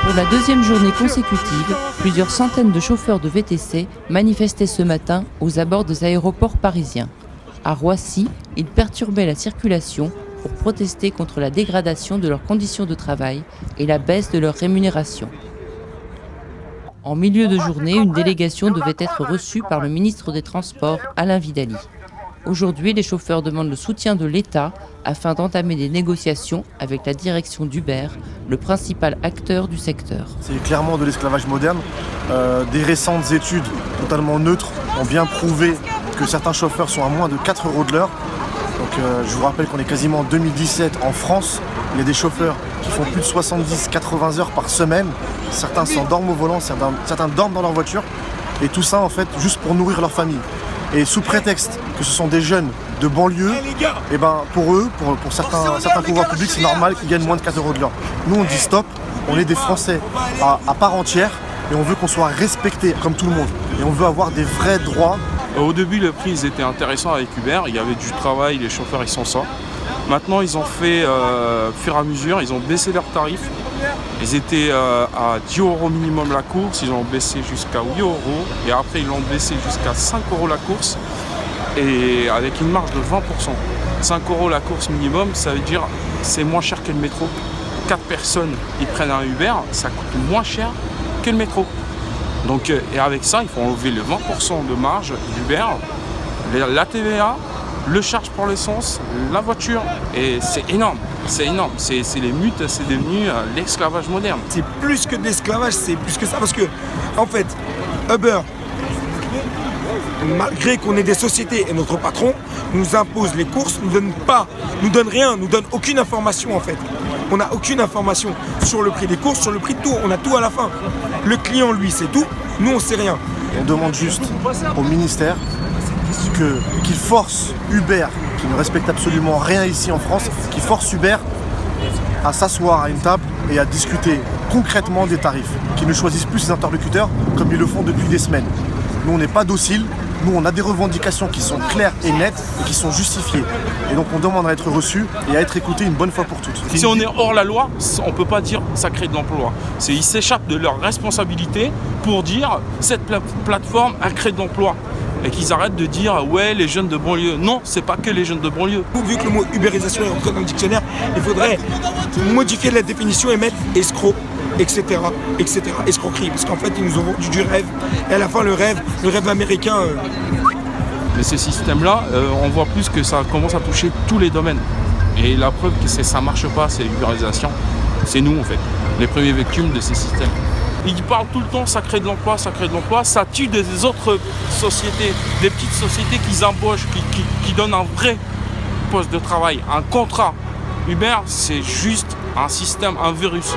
Pour la deuxième journée consécutive, plusieurs centaines de chauffeurs de VTC manifestaient ce matin aux abords des aéroports parisiens. À Roissy, ils perturbaient la circulation pour protester contre la dégradation de leurs conditions de travail et la baisse de leur rémunération. En milieu de journée, une délégation devait être reçue par le ministre des Transports, Alain Vidali. Aujourd'hui, les chauffeurs demandent le soutien de l'État afin d'entamer des négociations avec la direction d'Uber, le principal acteur du secteur. C'est clairement de l'esclavage moderne. Des récentes études totalement neutres ont bien prouvé que certains chauffeurs sont à moins de 4 € de l'heure. Donc, je vous rappelle qu'on est quasiment en 2017 en France. Il y a des chauffeurs qui font plus de 70-80 heures par semaine. Certains s'endorment au volant, certains dorment dans leur voiture. Et tout ça, en fait, juste pour nourrir leur famille. Et sous prétexte que ce sont des jeunes de banlieue, et ben pour eux, pour certains pouvoirs publics, c'est normal qu'ils gagnent moins de 4 € de l'heure. Nous, on dit stop, on est des Français à part entière et on veut qu'on soit respecté comme tout le monde. Et on veut avoir des vrais droits. Au début, les prix étaient intéressants avec Uber, il y avait du travail, les chauffeurs ils sont ça. Maintenant, ils ont fait, au fur et à mesure, ils ont baissé leurs tarifs. Ils étaient à 10 € minimum la course, ils ont baissé jusqu'à 8 € et après ils l'ont baissé jusqu'à 5 € la course et avec une marge de 20%. 5 € la course minimum, ça veut dire c'est moins cher que le métro. 4 personnes, ils prennent un Uber, ça coûte moins cher que le métro. Donc, et avec ça, il faut enlever le 20% de marge d'Uber, la TVA, le charge pour l'essence, la voiture, et c'est énorme, c'est énorme. C'est les mutes, c'est devenu l'esclavage moderne. C'est plus que de l'esclavage, c'est plus que ça, parce que, en fait, Uber, malgré qu'on ait des sociétés et notre patron nous impose les courses, nous donne rien, nous donne aucune information en fait. On n'a aucune information sur le prix des courses, sur le prix de tout, on a tout à la fin. Le client, lui, c'est tout, nous, on sait rien. On demande juste au ministère qu'il force Uber, qui ne respecte absolument rien ici en France, qui force Uber à s'asseoir à une table et à discuter concrètement des tarifs, qu'ils ne choisissent plus ses interlocuteurs comme ils le font depuis des semaines. Nous, on n'est pas dociles, nous, on a des revendications qui sont claires et nettes et qui sont justifiées. Et donc, on demande à être reçu et à être écouté une bonne fois pour toutes. Si on est hors la loi, on ne peut pas dire ça crée de l'emploi. Ils s'échappent de leurs responsabilités pour dire cette plateforme a créé de l'emploi. Et qu'ils arrêtent de dire ouais les jeunes de banlieue. Non, c'est pas que les jeunes de banlieue. Vu que le mot ubérisation est entré dans le dictionnaire, il faudrait modifier la définition et mettre escroc, etc. Escroquerie, parce qu'en fait ils nous ont vendu du rêve. Et à la fin le rêve américain. Mais ces systèmes-là, on voit plus que ça commence à toucher tous les domaines. Et la preuve que ça marche pas, c'est l'ubérisation. C'est nous en fait, les premiers victimes de ces systèmes. Ils parlent tout le temps, ça crée de l'emploi, ça tue des autres sociétés, des petites sociétés qui embauchent, qui donnent un vrai poste de travail, un contrat. Uber, c'est juste un système, un virus.